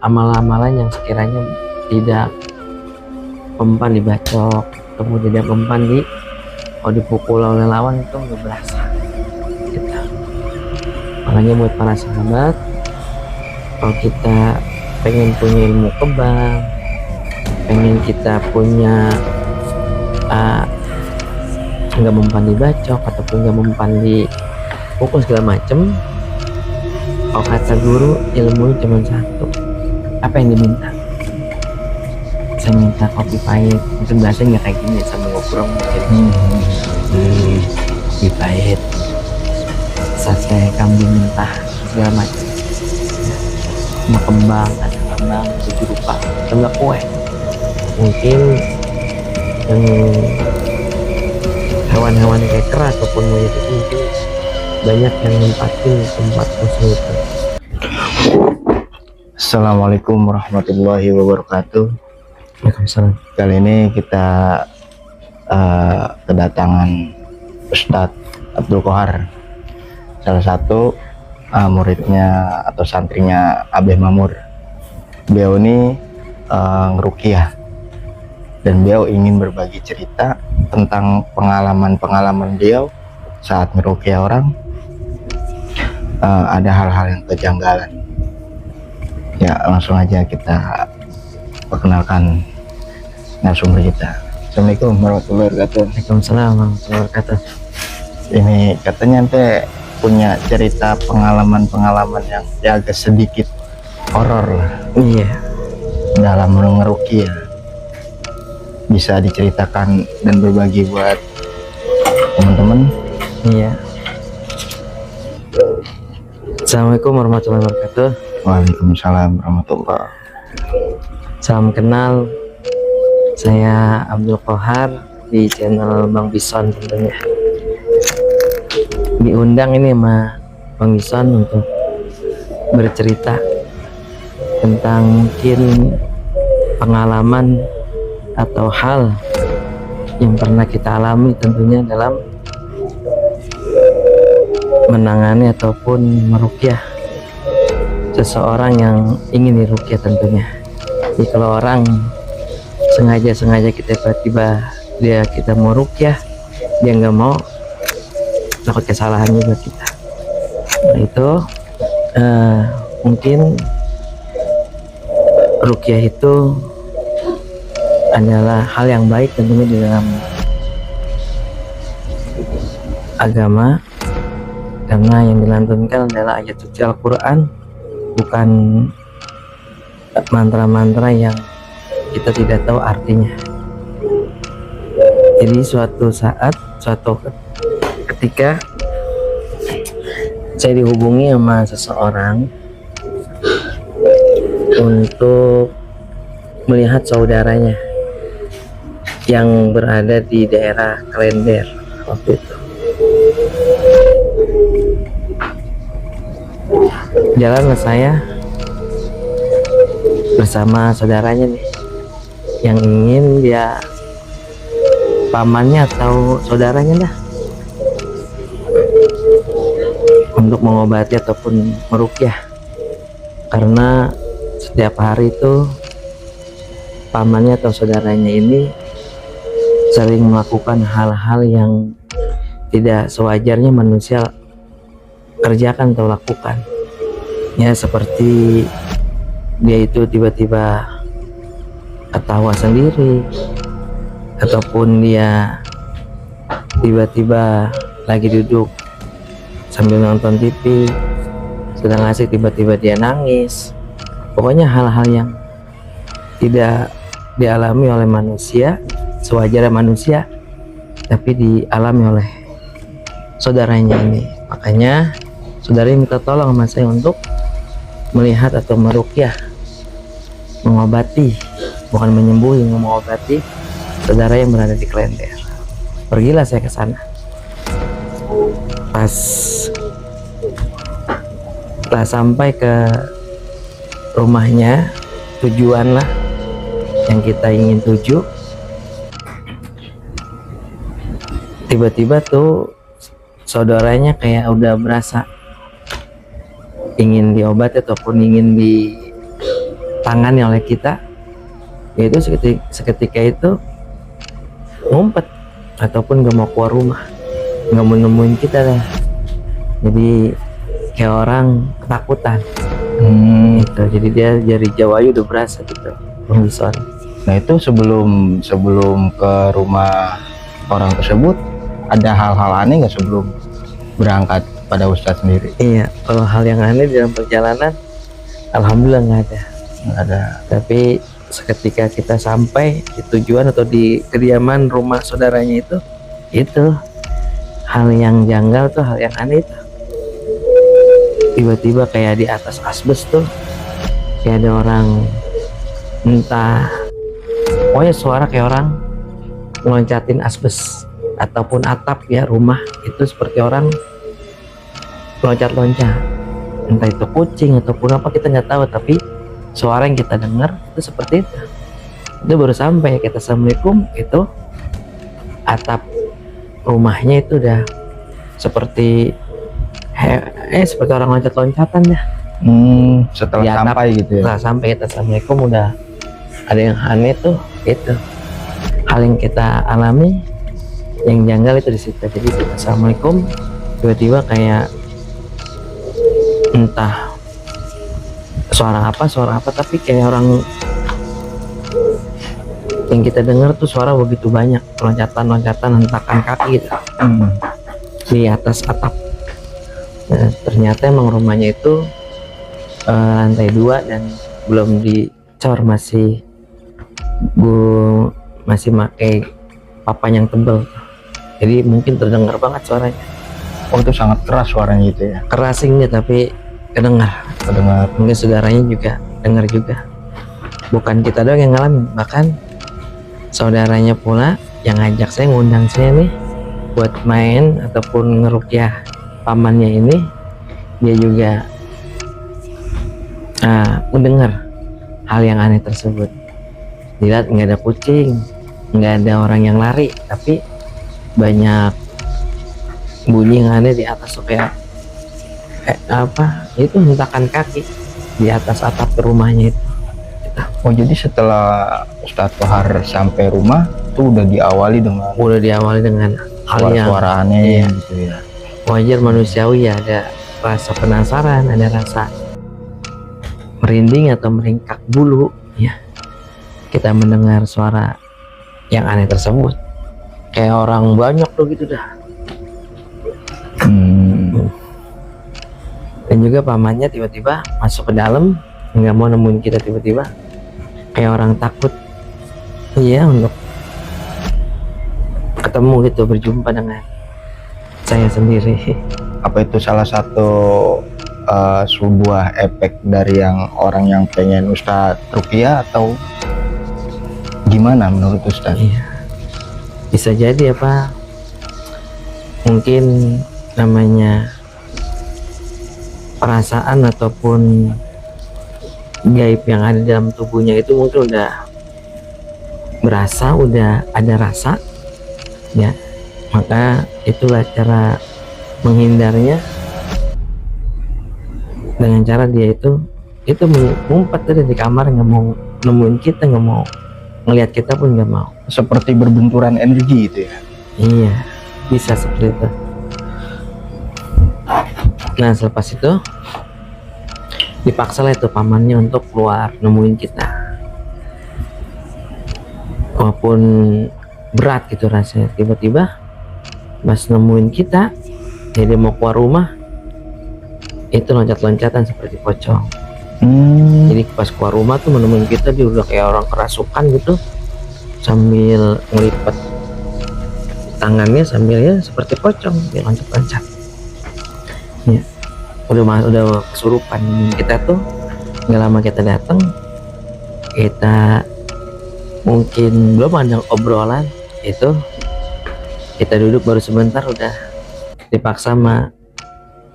amalan-amalan yang sekiranya tidak mempan dibacok, kemudian tidak mempan kalau dipukul oleh lawan itu nggak berasa gitu. Makanya buat para sahabat, kalau kita pengen punya ilmu kebang, pengen kita punya nggak mempan dibacok ataupun nggak mempan dipukul segala macem, kalau kata guru ilmu cuma satu. Apa yang diminta? Saya minta kopi pahit. Mungkin bahasanya nggak kayak gini, sama gue kurang mungkin. Kopi pahit, sate kambing mentah segala macam, sama kembang, ada kembang 7 rupa, sama kue. Mungkin yang hewan-hewan kayak kera ataupun monyet itu mungkin banyak yang nempatin tempat khusus itu. Assalamualaikum warahmatullahi wabarakatuh. Waalaikumsalam. Kali ini kita kedatangan Ustadz Abdul Qohar, salah satu muridnya atau santrinya Abah Mamur. Beliau ini ngeruqyah dan beliau ingin berbagi cerita tentang pengalaman-pengalaman beliau saat ngeruqyah orang. Ada hal-hal yang kejanggalan. Ya, langsung aja kita perkenalkan narasumber kita. Assalamualaikum warahmatullahi wabarakatuh. Waalaikumsalam warahmatullahi wabarakatuh. Ini katanya teh punya cerita pengalaman-pengalaman yang ya agak sedikit horor lah Iya. dalam ngeruqyah. Bisa diceritakan dan berbagi buat teman-teman. Iya. Assalamualaikum warahmatullahi wabarakatuh. Waalaikumsalam warahmatullahi. Salam kenal, saya Abdul Qohar di channel Bang Bison tentunya. Diundang ini sama Bang Bison untuk bercerita tentang mungkin pengalaman atau hal yang pernah kita alami tentunya dalam menangani ataupun meruqyah seseorang yang ingin diruqyah tentunya. Jadi kalau orang sengaja kita tiba-tiba kita mau ruqyah, dia nggak mau, takut kesalahan juga kita. Nah itu mungkin ruqyah itu adalah hal yang baik tentunya di dalam agama, karena yang dilantunkan adalah ayat suci Al-Quran, bukan mantra-mantra yang kita tidak tahu artinya. Jadi suatu ketika saya dihubungi sama seseorang untuk melihat saudaranya yang berada di daerah Klender waktu itu. Jalanlah saya bersama saudaranya nih, yang ingin dia pamannya atau saudaranya dah untuk mengobati ataupun meruqyah, karena setiap hari itu pamannya atau saudaranya ini sering melakukan hal-hal yang tidak sewajarnya manusia kerjakan atau lakukan. Ya, seperti dia itu tiba-tiba ketawa sendiri, ataupun dia tiba-tiba lagi duduk sambil nonton TV sedang asik, tiba-tiba dia nangis. Pokoknya hal-hal yang tidak dialami oleh manusia, sewajarnya manusia, tapi dialami oleh saudaranya ini. Makanya saudaranya minta tolong sama saya untuk melihat atau meruqyah, mengobati, bukan menyembuhi, mengobati saudara yang berada di Klender. Pergilah saya ke sana. Pas setelah sampai ke rumahnya, tujuan lah yang kita ingin tuju, tiba-tiba tuh saudaranya kayak udah berasa ingin diobati ataupun ingin tangani oleh kita, yaitu seketika itu ngumpet ataupun gak mau keluar rumah, nggak mau nemuin kita dah. Jadi kayak orang ketakutan gitu. Jadi dia dari jauh aja udah berasa gitu pengisuan. Nah itu sebelum ke rumah orang tersebut ada hal-hal aneh nggak sebelum berangkat pada Ustadz sendiri? Iya, kalau hal yang aneh dalam perjalanan alhamdulillah nggak ada. Nggak ada. Tapi seketika kita sampai di tujuan atau di kediaman rumah saudaranya itu hal yang janggal tuh, hal yang aneh itu. Tiba-tiba kayak di atas asbes tuh kayak ada orang, entah, pokoknya suara kayak orang ngeloncatin asbes ataupun atap ya rumah, itu seperti orang loncat-loncat, entah itu kucing ataupun apa kita nggak tahu, tapi suara yang kita dengar itu seperti itu. Itu baru sampai kita assalamualaikum, itu atap rumahnya itu udah seperti seperti orang loncat-loncatan dah. Setelah Di atap, sampai gitu ya. Setelah sampai kita assalamualaikum udah ada yang aneh tuh, itu hal yang kita alami yang janggal itu di situ. Jadi kita assalamualaikum, tiba-tiba kayak entah suara apa tapi kayak orang yang kita dengar tuh suara begitu banyak, loncatan hentakan kaki gitu di atas atap. Nah, ternyata emang rumahnya itu lantai 2 dan belum dicor, masih pakai papan yang tebel, jadi mungkin terdengar banget suaranya. Oh itu sangat keras suaranya itu ya. Kerasingnya tapi kedengar. Mungkin saudaranya juga dengar juga, bukan kita doang yang ngalamin, bahkan saudaranya pula yang ngajak saya, ngundang saya nih buat main ataupun ngerukyah pamannya ini, dia juga mendengar hal yang aneh tersebut. Dilihat nggak ada kucing, nggak ada orang yang lari, tapi banyak bunyi yang aneh di atas, kayak apa itu, hentakan kaki di atas atap rumahnya itu. Oh jadi setelah Ustadz Tohar sampai rumah itu udah diawali dengan hal yang suara aneh gitu ya. Wajar, manusiawi ya, ada rasa penasaran, ada rasa merinding atau meringkak bulu ya, kita mendengar suara yang aneh tersebut, kayak orang banyak tuh gitu dah. Dan juga pamannya tiba-tiba masuk ke dalam, nggak mau nemuin kita, tiba-tiba kayak orang takut iya untuk ketemu gitu, berjumpa dengan saya sendiri. Apa itu salah satu sebuah efek dari yang orang yang pengen Ustadz ruqyah atau gimana menurut Ustadz? Iya, bisa jadi apa, mungkin namanya perasaan ataupun gaib yang ada dalam tubuhnya itu mungkin udah berasa, udah ada rasa ya, maka itulah cara menghindarnya, dengan cara dia itu ngumpet ada di kamar, nggak mau nemuin kita, nggak mau ngelihat kita pun nggak mau. Seperti berbenturan energi itu ya. Iya, bisa seperti itu. Nah selepas itu dipaksa lah itu pamannya untuk keluar nemuin kita, walaupun berat gitu rasanya. Tiba-tiba pas nemuin kita, jadi mau keluar rumah itu loncat-loncatan seperti pocong. Jadi pas keluar rumah tuh menemuin kita, dia udah kayak orang kerasukan gitu, sambil ngelipet tangannya sambil ya seperti pocong, dia loncat-loncat ya. Udah kesurupan. Kita tuh nggak lama kita datang, kita mungkin belum ada obrolan itu, kita duduk baru sebentar udah dipaksa sama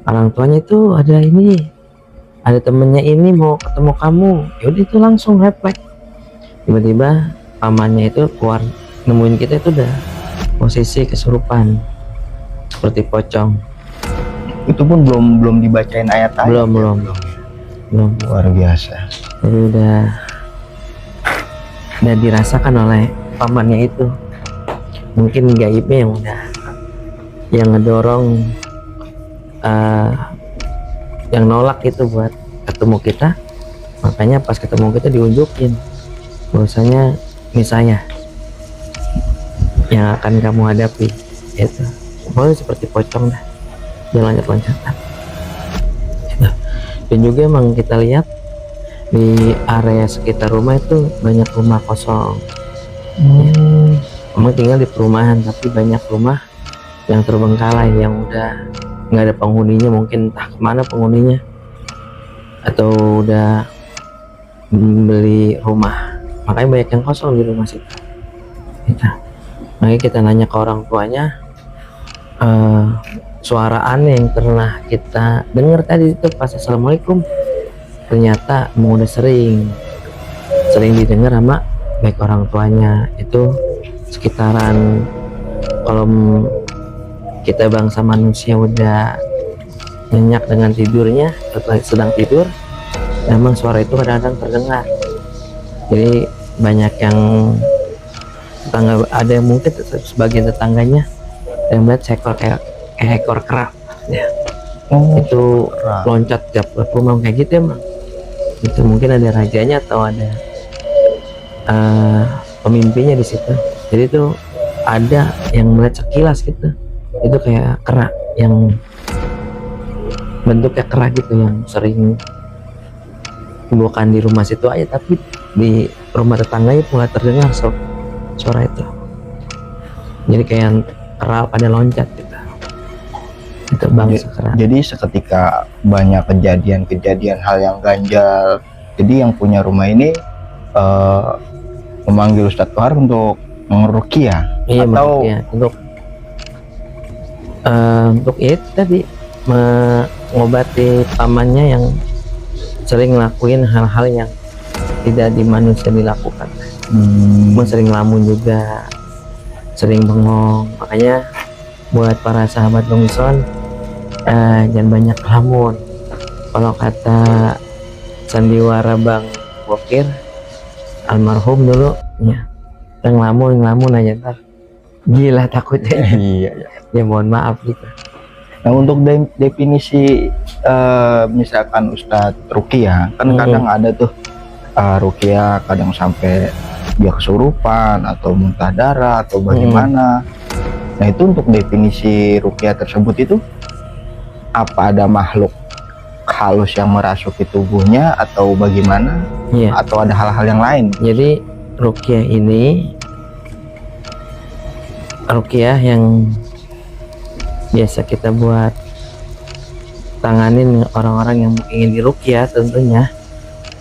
orang tuanya itu, ada temennya ini mau ketemu kamu. Yaudah itu langsung refleks. Tiba-tiba pamannya itu keluar nemuin kita, itu udah posisi kesurupan seperti pocong. Itu pun belum dibacain ayat-ayat. Belum. Luar biasa. Jadi udah dan dirasakan oleh pamannya itu. Mungkin gaibnya yang ngedorong, yang nolak itu buat ketemu kita. Makanya pas ketemu kita diunjukin bahwasanya ini saya yang akan kamu hadapi. Itu pokoknya seperti pocong dah, dia loncat-loncatan gitu. Dan juga emang kita lihat di area sekitar rumah itu banyak rumah kosong. Emang tinggal di perumahan, tapi banyak rumah yang terbengkalai, yang udah nggak ada penghuninya, mungkin entah kemana penghuninya, atau udah beli rumah. Makanya banyak yang kosong di rumah situ. Makanya kita nanya ke orang tuanya, suara aneh yang pernah kita dengar tadi itu pas assalamualaikum, ternyata emang udah sering didengar sama baik orang tuanya. Itu sekitaran kalau kita bangsa manusia udah nyenyak dengan tidurnya, sedang tidur, memang suara itu kadang-kadang terdengar. Jadi banyak yang tetangga, ada yang mungkin sebagian tetangganya yang melihat seekor kayak ekor kera ya. Itu loncat tiap rumah kayak gitu emang. Itu mungkin ada rajanya atau ada pemimpinnya di situ. Jadi itu ada yang melihat sekilas gitu, itu kayak kera yang bentuknya kera gitu, yang sering bukan di rumah situ aja, tapi di rumah tetangga itu nggak terdengar suara itu. Jadi kayak kera pada loncat gitu. Itu bangsa kera. Jadi seketika banyak kejadian hal yang ganjal, jadi yang punya rumah ini memanggil Ustadz Kohar untuk meruqyah. Iya, atau untuk itu tadi mengobati pamannya yang sering ngelakuin hal-hal yang tidak di manusia dilakukan. Sering ngelamun juga, sering bengong. Makanya buat para sahabat Bengson, jangan banyak ngelamun. Kalau kata sandiwara Bang Bokir almarhum dulu ya, ngelamun aja ntar gila takutnya. Iya. Ya mohon maaf gitu. Nah, untuk definisi misalkan Ustadz ruqyah, kan kadang ada tuh ruqyah kadang sampai dia kesurupan atau muntah darah atau bagaimana. Nah, itu untuk definisi ruqyah tersebut itu apa ada makhluk halus yang merasuki tubuhnya atau bagaimana? Iya. Atau ada hal-hal yang lain? Jadi ruqyah ini ruqyah yang biasa kita buat tanganin orang-orang yang ingin diruqyah, tentunya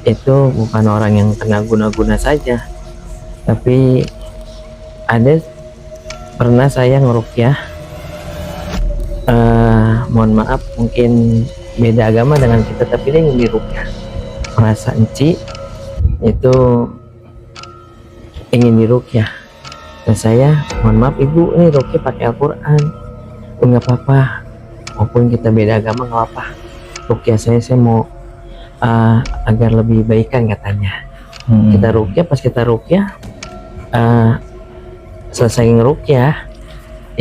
itu bukan orang yang kena guna-guna saja, tapi ada pernah saya ngeruqyah, mohon maaf mungkin beda agama dengan kita, tapi dia ingin diruqyah, merasa enci itu ingin diruqyah, dan saya mohon maaf ibu, ini ruqyah pakai Al-Quran. Nggak apa-apa, walaupun kita beda agama nggak apa, ruqyah saya mau agar lebih baikan katanya. Kita ruqyah, pas kita ruqyah selesai ngeruqyah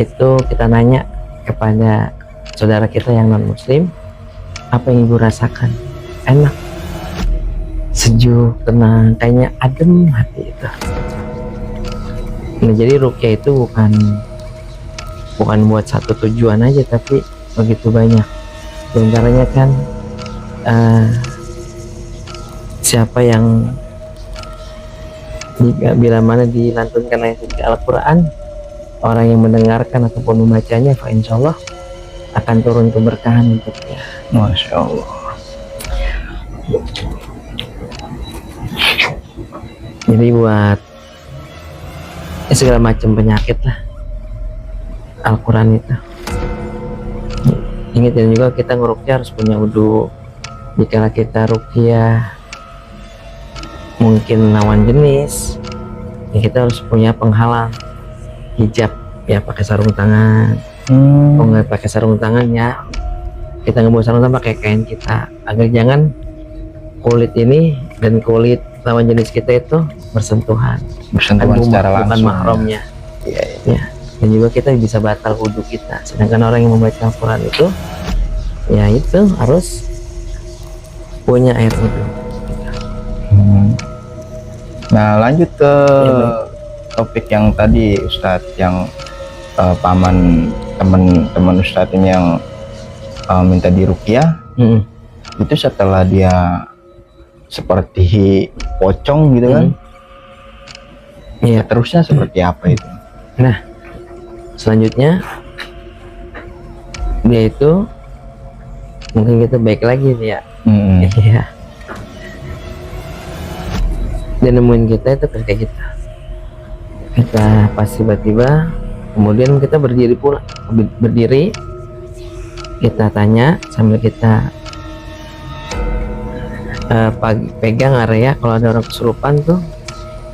itu kita nanya kepada saudara kita yang non muslim, apa yang ibu rasakan? Enak, sejuk, tenang, kayaknya adem hati itu. Nah, jadi ruqyah itu bukan buat satu tujuan aja, tapi begitu banyak. Di antaranya kan siapa yang bila mana dilantunkan ayat suci Al-Quran, orang yang mendengarkan ataupun membacanya, insyaallah akan turun keberkahan untuknya. Masya Allah. Jadi buat segala macam penyakit lah, Al-Quran itu. Ingat, dan juga kita ngeruqyah harus punya wudu. Jika kita ruqyah mungkin lawan jenis, ya kita harus punya penghalang, hijab ya, pakai sarung tangan. Kalau nggak pakai sarung tangan ya kita nggak bawa sarung tangan, pakai kain kita, agar jangan kulit ini dan kulit lawan jenis kita itu bersentuhan, bersentuhan secara bukan langsung. mahramnya. Iya, iya. Ya, dan juga kita bisa batal wudhu kita. Sedangkan orang yang membaca Al-Quran itu, ya itu harus punya air wudhu. Nah, lanjut ke Ya, baik. topik yang tadi Ustadz, yang paman teman Ustadz ini yang minta diruqyah. Itu setelah dia seperti pocong gitu kan. Iya. Terusnya seperti apa itu? Nah, selanjutnya dia itu mungkin kita baik lagi nih ya. Iya. Dia nemuin kita itu ketika kita pas tiba-tiba, kemudian kita berdiri pula, berdiri, kita tanya sambil kita pegang area kalau ada orang kesurupan tuh,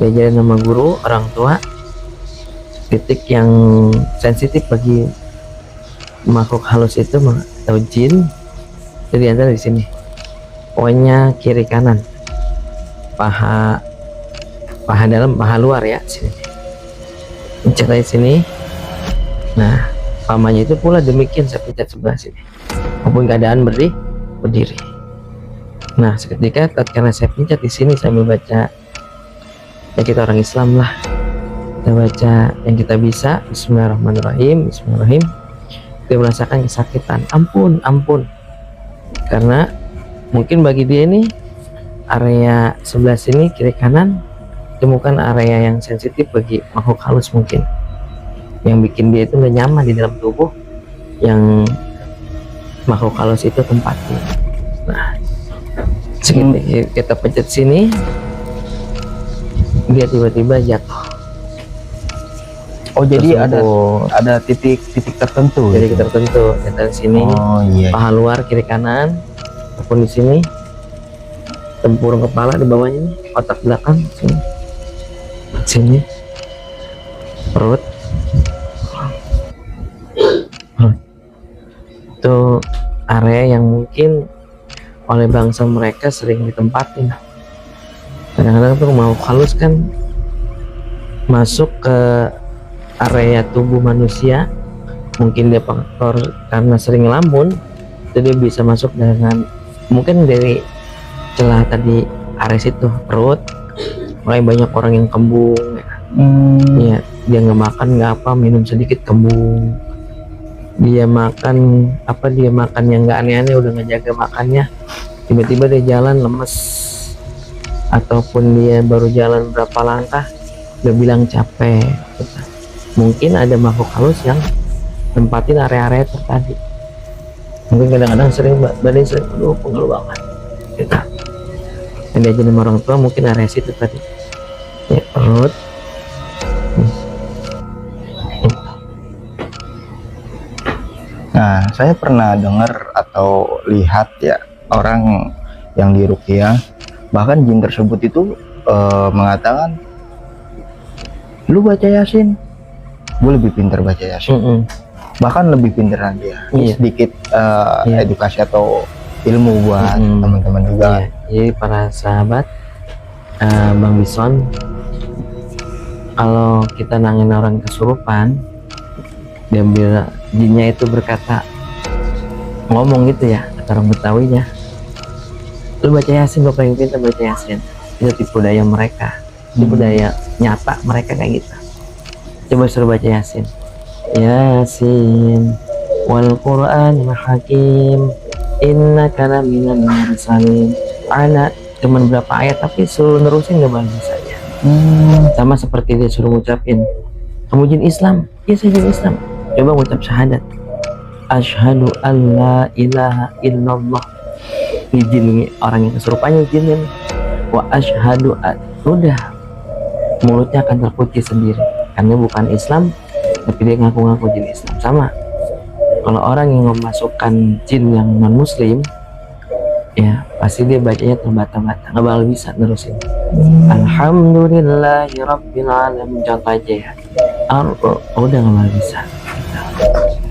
diajarin sama guru, orang tua, titik yang sensitif bagi makhluk halus itu atau jin, jadi antara di sini, pokoknya kiri kanan, paha dalam, paha luar ya, sini, pencet sini. Nah, pamannya itu pula demikian, saya pencet sebelah sini, maupun keadaan berdiri. Nah, seketika tatkala saya pencet di sini sambil baca, ya kita orang Islam lah, kita baca yang kita bisa, Bismillahirrahmanirrahim, Bismillahirrahmanirrahim. Dia merasakan kesakitan, ampun, karena mungkin bagi dia ini area sebelah sini kiri kanan temukan area yang sensitif bagi makhluk halus, mungkin yang bikin dia itu nggak nyaman di dalam tubuh yang makhluk halus itu tempatnya. Nah, seketika kita pencet sini, dia tiba-tiba jatuh. Oh, jadi Tersebut. ada titik tertentu. Jadi gitu? tertentu, kita di sini, Oh iya. paha luar kiri kanan, ataupun di sini tempurung kepala, di bawahnya ini otak belakang, sini perut. Itu area yang mungkin oleh bangsa mereka sering ditempatin. Kadang-kadang tuh mau halus kan masuk ke area tubuh manusia, mungkin dia faktor karena sering ngelamun, jadi bisa masuk dengan mungkin dari celah tadi, area situ perut. Mulai banyak orang yang kembung ya, dia nggak makan nggak apa, minum sedikit kembung, dia makan apa, dia makan yang nggak aneh-aneh, udah ngejaga makannya, tiba-tiba dia jalan lemes, ataupun dia baru jalan berapa langkah udah bilang capek. Mungkin ada makhluk halus yang tempatin area-area itu tadi. Mungkin kadang-kadang sering badan sering, aduh pegel banget gitu. Dan dia jadi orang tua mungkin area situ tadi ya, perut. Nah, saya pernah dengar atau lihat ya orang yang diruqyah, bahkan jin tersebut itu mengatakan, lu baca Yasin, gue lebih pintar baca Yasin. Bahkan lebih pintaran dia. Ini sedikit edukasi atau ilmu buat teman-teman juga. Jadi para sahabat, Bang Bison, kalau kita nangin orang kesurupan, dia bilang, jinnya itu berkata, ngomong gitu ya, kata orang Betawinya, lu baca Yasin, gue paling pintar baca Yasin. Itu tipu daya mereka, tipu daya nyata mereka kayak gitu. Coba suruh baca Yasin, Yasin wal Qur'anil Hakim innaka laminal mursalin. Ada cuman berapa ayat tapi suruh nerusin gak bagus saja. Sama seperti dia suruh ngucapin, kamu jin Islam? Iya, saya jin Islam. Coba ngucap syahadat, asyhadu an la ilaha illallah. Izin orang yang kesurupannya izinin, wa asyhadu, udah mulutnya akan terkunci sendiri karena bukan Islam tapi dia ngaku-ngaku jin Islam. Sama kalau orang yang memasukkan jin yang non muslim ya pasti dia bacanya terbata-bata, nggak bakal bisa nerusin. Alhamdulillahirabbil alamin, contoh aja ya, udah nggak bakal bisa.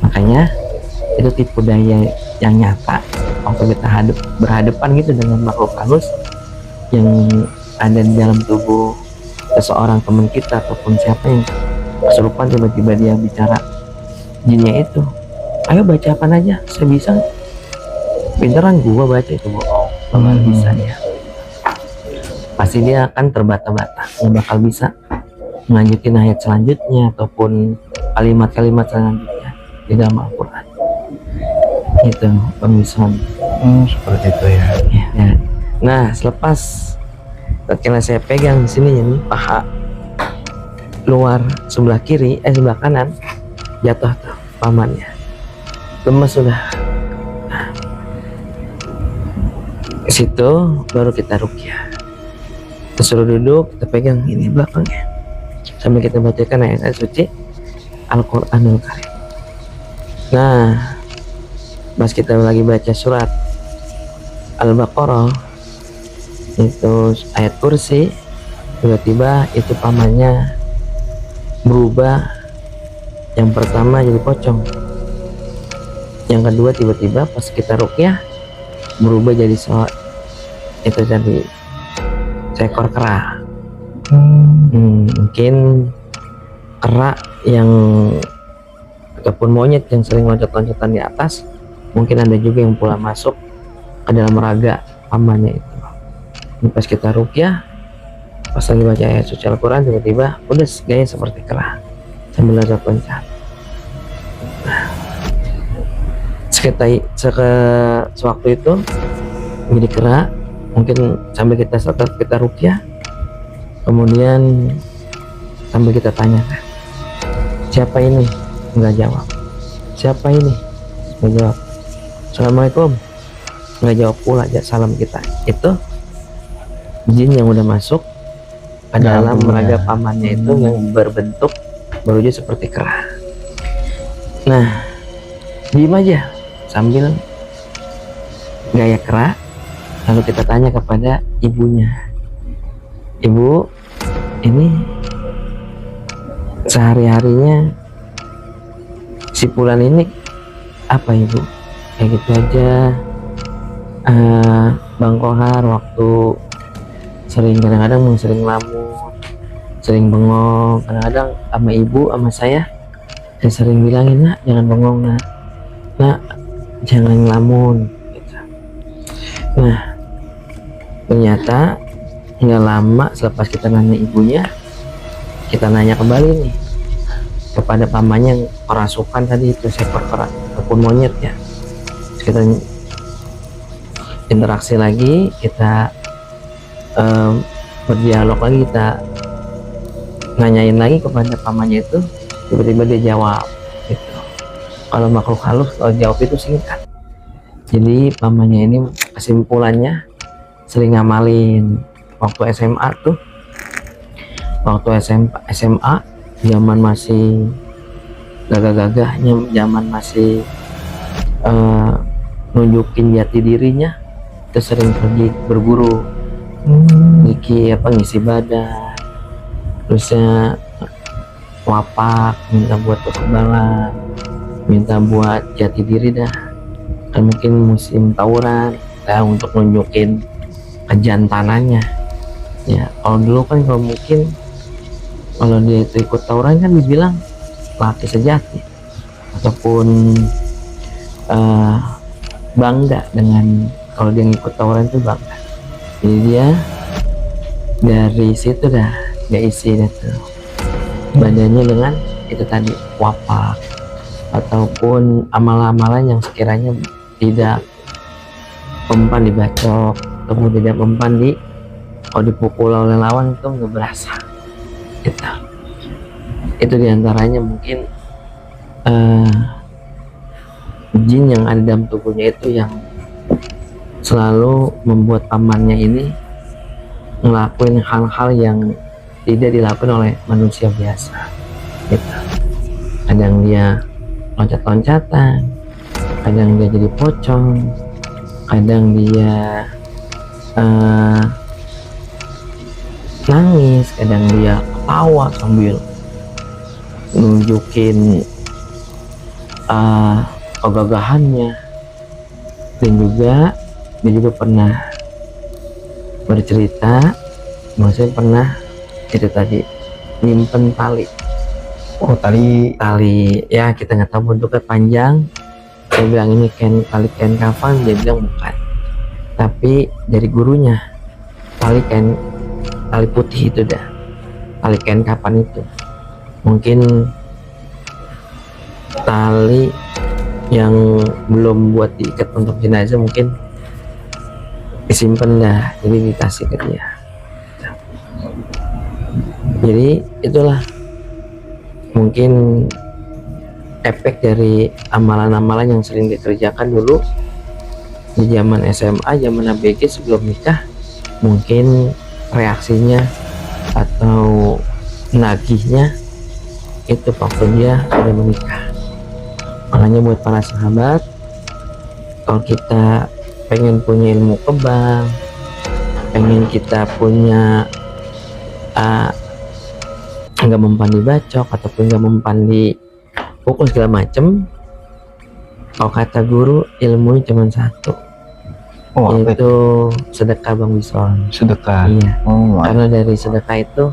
Makanya itu tipu daya yang nyata waktu kita berhadapan gitu dengan makhluk halus yang ada di dalam tubuh seseorang teman kita ataupun siapa yang kesurupan, tiba-tiba dia bicara jinnya itu, ayo baca apa aja, saya bisa. Pinteran gua baca itu, bohong, bakal bisa dia. Pasti dia akan terbata-bata, nggak bakal bisa melanjutin ayat selanjutnya ataupun kalimat-kalimat selanjutnya di dalam Al-Quran. Itu pembisan. Seperti itu ya. Ya. Nah, selepas tatkala saya pegang di sini ini paha luar sebelah kiri, sebelah kanan, jatuh tuh pamannya, lemes sudah. Nah, ke situ baru kita ruqyah. Kita suruh duduk, kita pegang ini belakangnya sambil kita bacakan ayat suci Al-Quranul Karim. Nah, pas kita lagi baca surat Al-Baqarah itu ayat kursi, tiba-tiba itu pamannya berubah. Yang pertama jadi pocong, yang kedua tiba-tiba pas kita ruqyah berubah jadi itu jadi seekor kera. Mungkin kera yang ataupun monyet yang sering loncat-loncatan di atas, mungkin ada juga yang pula masuk ke dalam raga pamannya itu. Ini pas kita ruqyah, pas lagi baca ayat suci Al-Quran, tiba-tiba udah gaya seperti kera sambil loncat-loncat. Nah, sewaktu itu jadi kera, mungkin sambil kita ruqyah, kemudian sambil kita tanyakan, siapa ini? Nggak jawab. Siapa ini? Nggak jawab. Assalamualaikum, nggak jawab pula aja salam kita. Itu jin yang udah masuk ke dalam raga pamannya itu, yang berbentuk berwujud seperti kera. Nah, diem aja sambil gaya kera. Lalu kita tanya kepada ibunya, ibu, ini sehari-harinya si Fulan ini apa ibu? Kayak gitu aja. Bang Kohar waktu kadang-kadang sering ngelamun, sering bengong, kadang-kadang sama ibu sama saya sering bilangin, nak jangan bengong, nak jangan ngelamun gitu. Nah, ternyata nggak lama selepas kita nanya ibunya, kita nanya kembali nih kepada pamannya yang kerasukan tadi itu, seekor kera ataupun monyet ya. Kita interaksi lagi, kita berdialog lagi, kita nanyain lagi kepada pamannya itu, tiba-tiba dia jawab gitu. Kalau makhluk halus kalau jawab itu singkat. Jadi pamannya ini kesimpulannya sering ngamalin waktu SMA tuh, waktu SMA zaman masih gagah-gagahnya, zaman masih nunjukin jati dirinya, itu sering pergi berburu, ngisi badan, terusnya wapak, minta buat perkembangan, minta buat jati diri dah. Kan mungkin musim tawuran untuk nunjukin kejantanannya ya. Kalau dulu kan mungkin kalau dia itu ikut tawuran kan dibilang laki sejati ataupun bangga dengan kalau dia ngikut tawuran itu bangga. Jadi dia dari situ dah dia isi itu badannya dengan itu tadi wapak ataupun amalan-amalan yang sekiranya tidak mempan dibacok ataupun tidak mempan kalau dipukul oleh lawan itu nggak berasa gitu. Itu diantaranya mungkin jin yang ada dalam tubuhnya itu yang selalu membuat pamannya ini ngelakuin hal-hal yang tidak dilakukan oleh manusia biasa gitu. Kadang dia loncat-loncatan, kadang dia jadi pocong, kadang dia nangis, kadang dia ketawa sambil nunjukin kegagahannya. Dan juga dia juga pernah bercerita maksudnya pernah itu tadi nyimpen tali Oh, tali. ya, kita nggak tahu bentuknya panjang. Saya bilang ini tali kain kafan, dia bilang bukan, tapi dari gurunya tali putih itu dah, tali kain kafan itu mungkin tali yang belum buat diikat untuk jenazah, mungkin disimpan dah, jadi dikasih ke dia. Jadi itulah mungkin efek dari amalan-amalan yang sering dikerjakan dulu di zaman SMA, zaman ABG sebelum nikah. Mungkin reaksinya atau nagihnya itu waktu dia sudah menikah. Makanya buat para sahabat, kalau kita pengen punya ilmu kebal, pengen kita punya nggak mempan dibacok ataupun nggak mempan dipukul segala macem, kalau kata guru ilmu cuma satu, yaitu sedekah Bang Bison. Sedekah. Iya. Karena dari sedekah itu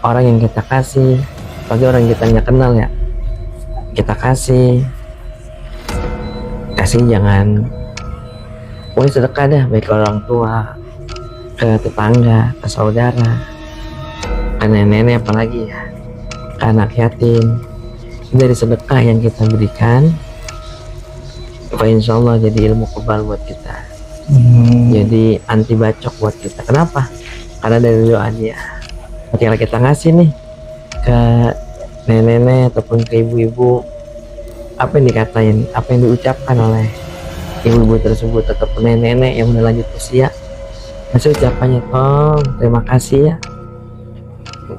orang yang kita kasih, bagi orang yang kita nggak kenal ya, kita kasih jangan boleh sedekah dah, baik ke orang tua, ke tetangga, ke saudara, ke nenek apalagi ya, ke anak yatim. Dari sedekah yang kita berikan, insya Allah jadi ilmu kebal buat kita, jadi anti bacok buat kita. Kenapa? Karena dari doa dia. Ketika kita ngasih nih ke nenek ataupun ke ibu-ibu, apa yang dikatain, apa yang diucapkan oleh ibu-ibu tersebut ataupun nenek yang udah lanjut usia, masih ucapannya, Tong, terima kasih ya,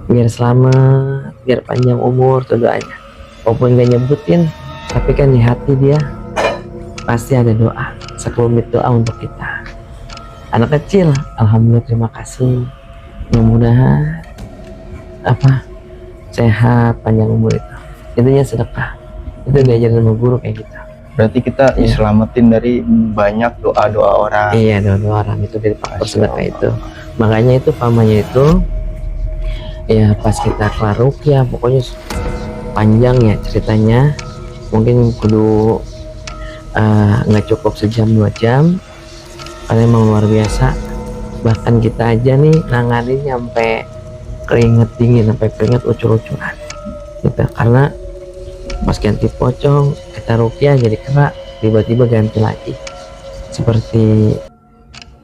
biar selamat, biar panjang umur, tuh doanya. Walaupun gak nyebutin, tapi kan di hati dia pasti ada doa, sekelumit doa untuk kita. Anak kecil, alhamdulillah terima kasih, mudah-mudahan sehat, panjang umur. Itu ya sedekah. Itu diajarin sama guru kayak gitu. Berarti kita diselamatin dari banyak doa-doa orang. Iya, doa-doa orang itu dari faktor sedekah itu. Makanya itu pamannya itu ya pas kita kelar ruqyah, pokoknya panjang ya ceritanya, mungkin kudu nggak cukup sejam 2 jam karena emang luar biasa. Bahkan kita aja nih nanganin sampai keringet dingin, sampai keringet ucur-ucuran gitu, karena pas ganti pocong kita ruqyah jadi kena, tiba-tiba ganti lagi seperti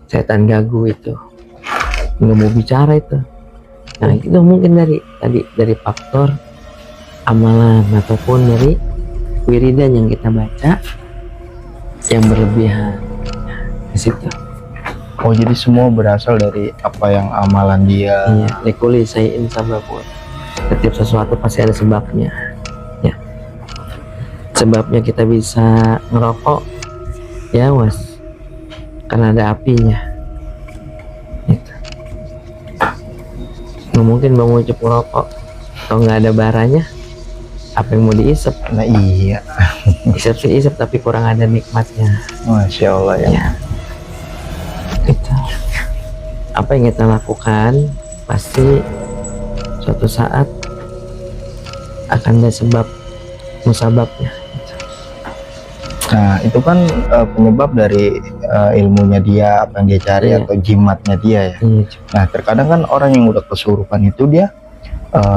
setan gagu itu, nggak mau bicara itu. Nah itu mungkin dari faktor amalan ataupun dari wiridan yang kita baca yang berlebihan di situ. Oh, jadi semua berasal dari apa yang amalan dia. Iya, likuli sayin sababun. Setiap sesuatu pasti ada sebabnya. Ya. Sebabnya kita bisa ngerokok, ya was, karena ada apinya. Gitu. Nggak mungkin Bang Ucup ngerokok kalau nggak ada baranya. Apa yang mau diisep? Nah iya. Isep sih isep, tapi kurang ada nikmatnya. Masya Allah ya. Gitu. Apa yang kita lakukan pasti suatu saat akan ada sebab musababnya. Nah itu kan penyebab dari ilmunya dia, apa yang dia cari, atau jimatnya dia ya. Nah terkadang kan orang yang udah kesurupan itu dia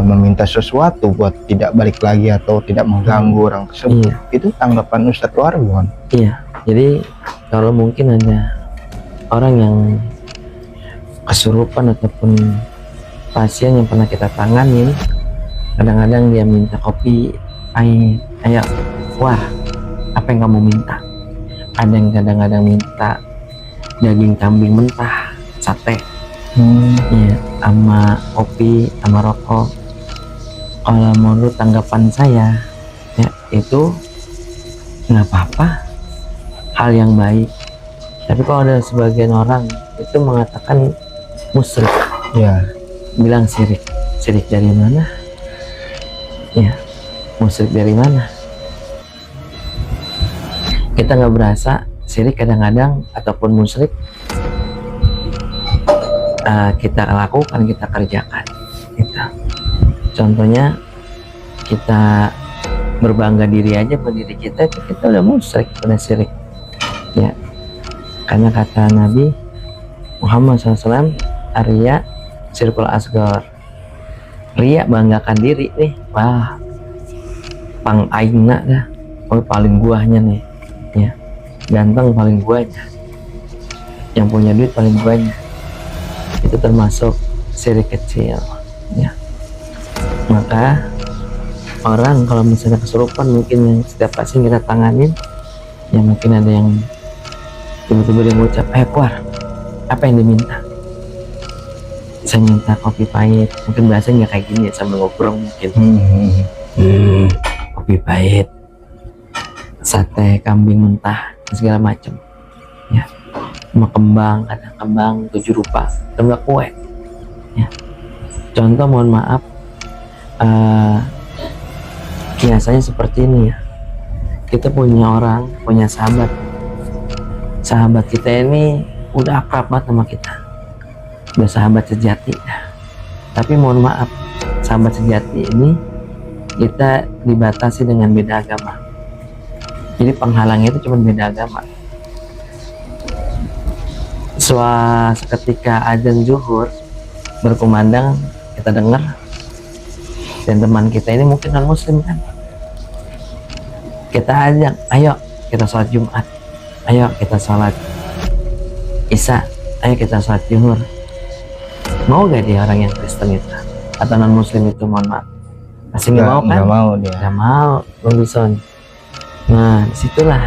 meminta sesuatu buat tidak balik lagi atau tidak mengganggu orang tersebut. Itu tanggapan Ustadz Wargon. Iya, jadi kalau mungkin ada orang yang kesurupan ataupun pasien yang pernah kita tanganin, kadang-kadang dia minta kopi, ayo, wah, apa yang kamu minta? Ada yang kadang-kadang minta daging kambing mentah, sate, ya, sama kopi, sama rokok. Kalau menurut tanggapan saya, ya itu nggak apa-apa, hal yang baik. Tapi kalau ada sebagian orang itu mengatakan musyrik, ya, bilang syirik. Syirik dari mana? Ya, musyrik dari mana? Kita nggak berasa syirik kadang-kadang ataupun musyrik kita lakukan, kita kerjakan kita. Contohnya kita berbangga diri aja pada diri kita, itu kita udah musyrik, udah syirik ya. Karena kata Nabi Muhammad SAW, Arya Syirkul Asghar, ria banggakan diri nih, wah pang aingna dah, oh paling guanya nih ya, ganteng paling guanya, yang punya duit paling guanya, itu termasuk syirik kecil ya. Maka orang kalau misalnya kesurupan, mungkin yang setiap pasien kita tanganin ya, mungkin ada yang tiba-tiba dia ngucap, keluar, apa yang diminta? Saya minta kopi pahit, mungkin bahasanya kayak gini ya, sambil ngobrol mungkin. Kopi pahit, sate kambing mentah, segala macam ya, sama kembang, kadang kembang 7 rupa, tambah kue ya. Contoh, mohon maaf, biasanya seperti ini ya, kita punya orang, punya sahabat kita ini udah akrab banget sama kita, udah sahabat sejati ya. Tapi mohon maaf, sahabat sejati ini kita dibatasi dengan beda agama, jadi penghalangnya itu cuma beda agama. Seketika azan zuhur berkumandang, kita dengar, dan teman kita ini mungkin non muslim kan, kita ajak, ayo kita sholat Jumat, ayo kita sholat Isya, ayo kita sholat Zuhur. Mau gak dia orang yang Kristen itu atau non muslim itu, mohon maaf, masih nggak mau kan? Nggak mau dia. Nggak mau, Bang Bison. Nah disitulah.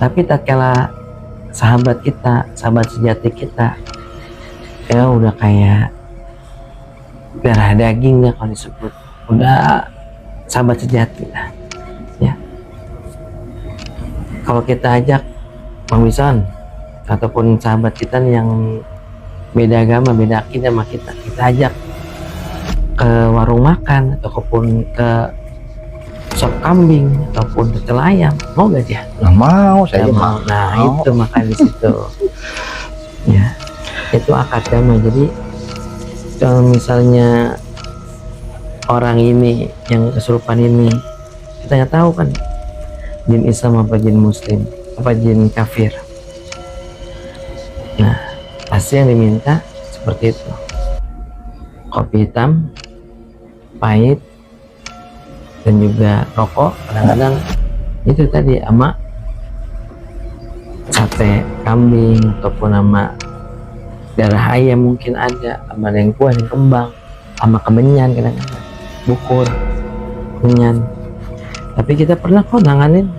Tapi tatkala sahabat kita, sahabat sejati kita, ya udah kayak darah daging ya kalau disebut, udah sahabat sejati lah ya. Kalau kita ajak Bang Bison ataupun sahabat kita nih yang beda agama, beda akidah sama kita ajak ke warung makan ataupun ke sop kambing ataupun ke ayam, mau gak dia? Nggak mau, saya Nggak mau. Nah itu makanya di situ ya, itu akad damai. Jadi kalau misalnya orang ini yang kesurupan ini, kita nggak tahu kan jin Islam apa jin Muslim apa jin kafir. Nah pasti yang diminta seperti itu, kopi hitam pahit dan juga rokok, kadang-kadang itu tadi sama sate kambing ataupun sama darah ayam, mungkin ada sama yang kuah, yang kembang, sama kemenyan, kadang-kadang bukur kemenyan. Tapi kita pernah kok nanganin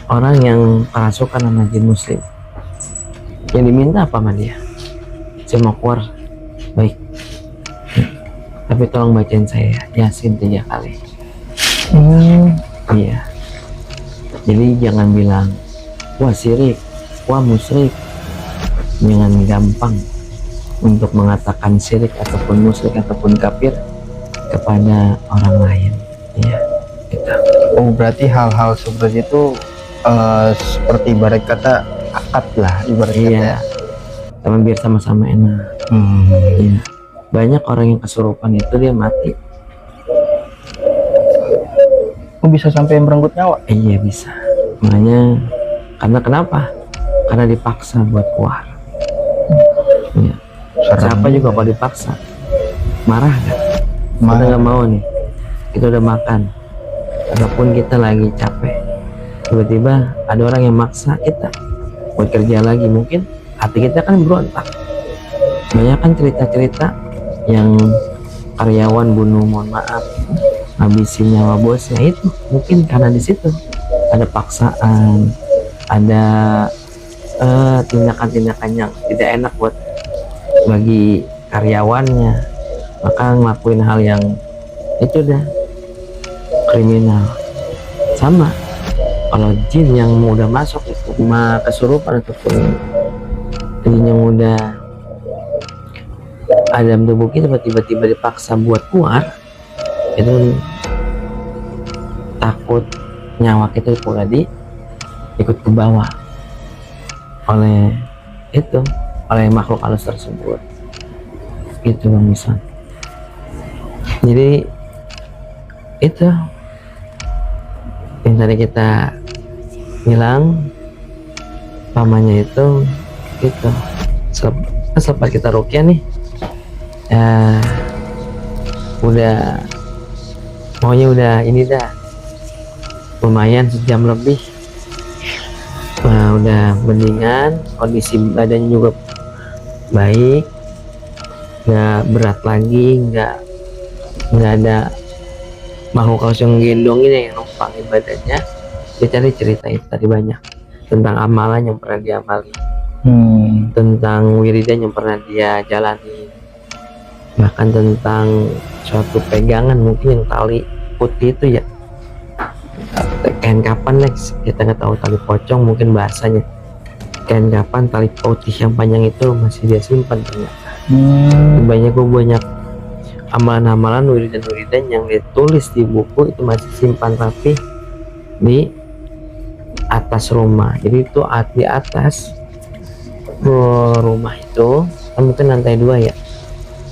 orang yang kerasukan sama jin muslim, yang diminta apa sama dia, saya mau keluar, baik, tapi tolong bacain saya Yasin 3 kali. Iya, jadi jangan bilang wah syirik, wah musyrik. Jangan gampang untuk mengatakan syirik ataupun musyrik ataupun kafir kepada orang lain ya gitu. Oh berarti hal-hal seperti itu seperti ibarat kata akad lah, ibarat Iya, sama biar sama-sama enak. Iya. Banyak orang yang kesurupan itu dia mati. Oh bisa sampai merenggut nyawa? Iya bisa. Makanya karena kenapa? Karena dipaksa buat keluar. Iya. Siapa juga kalau dipaksa marah kan? Kita nggak mau nih. Kita udah makan, ataupun kita lagi capek. Tiba-tiba ada orang yang maksa kita buat kerja lagi, mungkin hati kita kan berontak. Banyak kan cerita-cerita yang karyawan bunuh, mohon maaf, ngabisin nyawa bosnya, itu mungkin karena di situ ada paksaan, ada tindakan-tindakan yang tidak enak buat bagi karyawannya, maka ngelakuin hal yang itu dah kriminal. Sama kalau jin yang udah masuk itu kesurupan ataupun jin yang udah ada dalam tubuh kita tiba-tiba dipaksa buat keluar, itu takut nyawa kita pula ikut ke bawah oleh itu oleh makhluk halus tersebut. Gitu Bang Bison. Jadi itu yang tadi kita bilang, pamannya itu gitu. Selepas kita ruqyah nih, udah pokoknya udah ini dah lumayan sejam lebih. Udah mendingan, kondisi badannya juga baik, nggak berat lagi, nggak ada makhluk halus yang gendongin yang numpang badannya. Dia cari cerita itu tadi banyak tentang amalan yang pernah dia amali, tentang wiridan yang pernah dia jalani, bahkan tentang suatu pegangan mungkin yang tali putih itu ya, kain kapan Lex, kita nggak tahu, tali pocong mungkin bahasanya, kain kapan tali putih yang panjang itu masih dia simpan ternyata. Banyak amalan-amalan wiridan-wiridan yang ditulis di buku itu masih simpan rapi di atas rumah. Jadi itu di atas rumah itu kan mungkin lantai 2 ya,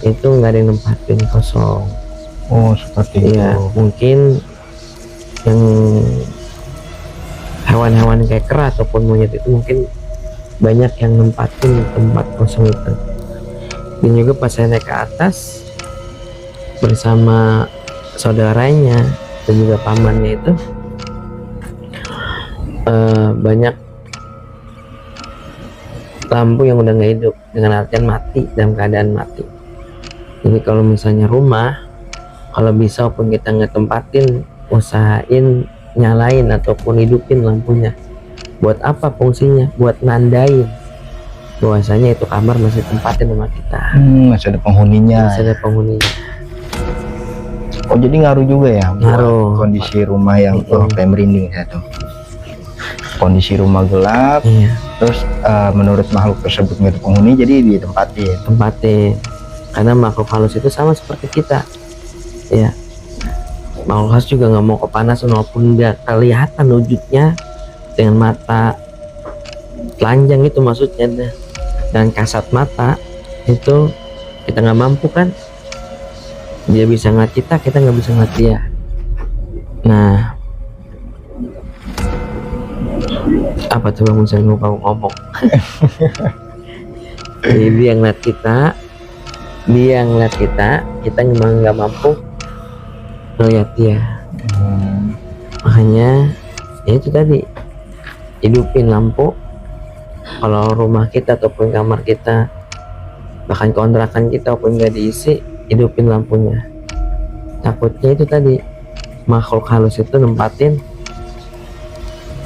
itu nggak ada yang nempatin, kosong. Oh seperti Ya itu. mungkin yang hewan-hewan kayak kera ataupun monyet itu mungkin banyak yang nempatin tempat kosong itu. Dan juga pas saya naik ke atas bersama saudaranya dan juga pamannya itu, banyak lampu yang udah nggak hidup, dengan artian mati, dalam keadaan mati. Jadi kalau misalnya rumah, kalau bisa walaupun kita nggak tempatin, usahain nyalain ataupun hidupin lampunya. Buat apa fungsinya? Buat nandain bahwasanya itu kamar masih tempatin sama kita, Masih ada penghuninya. masih ada penghuninya. Oh jadi ngaruh juga ya buat Ngaruh. kondisi rumah yang kayak merinding saya tuh. Kondisi rumah gelap, Iya, terus menurut makhluk tersebut nggak ada penghuni, jadi ditempatin. tempatin. Karena makhluk halus itu sama seperti kita ya, makhluk halus juga nggak mau kepanasan walaupun nggak kelihatan wujudnya dengan mata telanjang itu maksudnya dah. Dan kasat mata itu kita nggak mampu kan, dia bisa ngeliat kita nggak bisa ngeliat dia. Nah, apa tuh Bang, saya lupa ngomong. Jadi dia ngeliat kita, kita memang nggak mampu ngeliat dia. Makanya ya itu tadi, hidupin lampu. Kalau rumah kita ataupun kamar kita, bahkan kontrakan kita walaupun nggak diisi, hidupin lampunya. Takutnya itu tadi, makhluk halus itu nempatin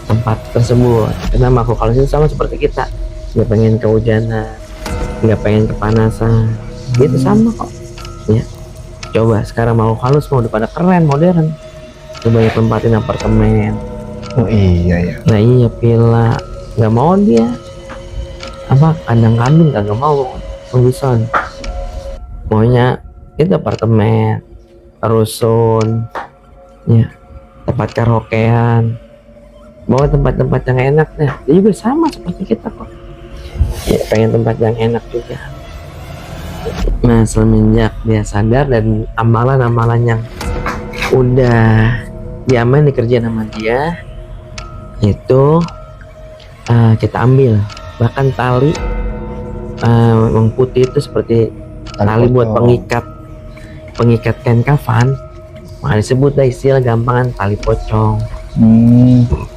tempat tersebut. Karena makhluk halus itu sama seperti kita, nggak pengen kehujanan, nggak pengen kepanasan, itu sama kok ya. Coba sekarang makhluk halus mau udah pada keren, modern, coba ya tempatin apartemen. Oh iya ya. Nah iya, villa nggak mau dia, apa kandang kambing kagak mau Bison, maunya itu apartemen, rusun ya, tempat karaokean, bawa tempat-tempat yang enak deh. Dia juga sama seperti kita kok ya, pengen tempat yang enak juga. Nah semenjak dia sadar dan amalan-amalan yang udah diamalin dikerjain sama dia itu, kita ambil. Bahkan tali yang putih itu seperti tali buat pengikat kain kafan, maka disebut dah istilah gampangan tali pocong.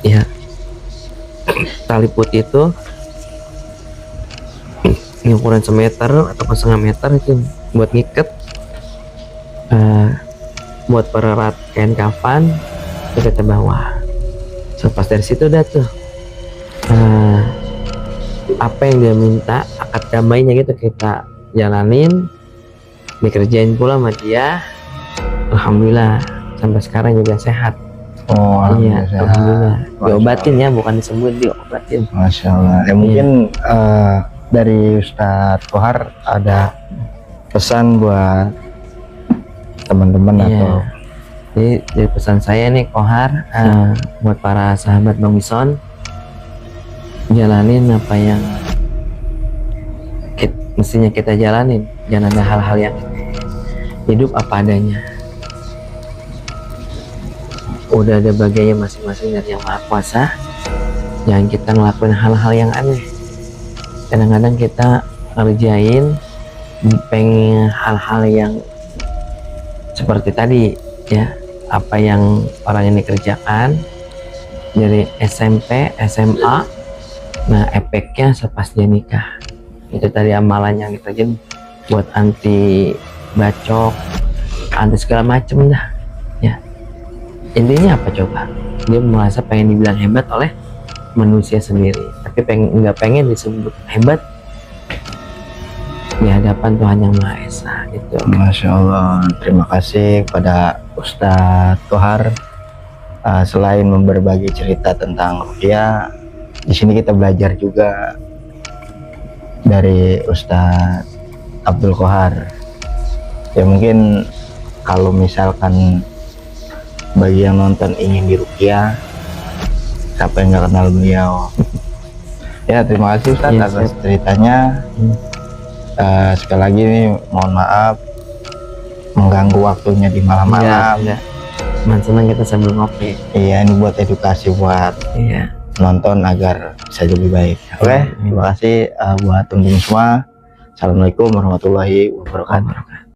Ya, tali putih itu ini ukuran semeter atau setengah meter itu buat ngikat, buat pererat kain kafan itu kita bawa. Pas dari situ udah tuh, apa yang dia minta, akad damainya gitu kita jalanin, dikerjain pula sama dia. Alhamdulillah sampai sekarang juga sehat. Oh Iya, alhamdulillah. alhamdulillah. Diobatin ya, bukan disembuhin, diobatin. Masya Allah. Ya mungkin dari Ustadz Kohar ada pesan buat teman-teman atau Jadi dari pesan saya nih Kohar, buat para sahabat Bang Bison, jalanin apa yang mestinya kita jalanin. Jangan ada hal-hal yang hidup apa adanya. Udah ada bagiannya masing-masing dari Yang Maha Kuasa. Jangan kita ngelakuin hal-hal yang aneh. Kadang-kadang kita ngerjain pengen hal-hal yang seperti tadi ya, apa yang orang ini kerjakan dari SMP, SMA, nah efeknya sepas dia nikah. Itu tadi amalan yang dikerjain buat anti bacok, anti segala macem dah ya. Intinya apa coba? Dia merasa pengen dibilang hebat oleh manusia sendiri, tapi nggak pengen disebut hebat di hadapan Tuhan Yang Maha Esa gitu. Masya Allah, terima kasih kepada Ustadz Tohar. Selain berbagi cerita tentang ruqyah, di sini kita belajar juga dari Ustadz Abdul Qohar. Ya mungkin kalau misalkan bagi yang nonton ingin diruqyah, siapa yang nggak kenal beliau. Ya terima kasih Ustadz Yes, atas ceritanya. Sekali lagi nih mohon maaf mengganggu waktunya di malam-malam. Enggak. Cuman senang kita sambil ngopi. Iya, ini buat edukasi buat Iya. nonton agar bisa lebih baik. Oke, terima kasih buat teman-teman semua. Assalamualaikum warahmatullahi wabarakatuh.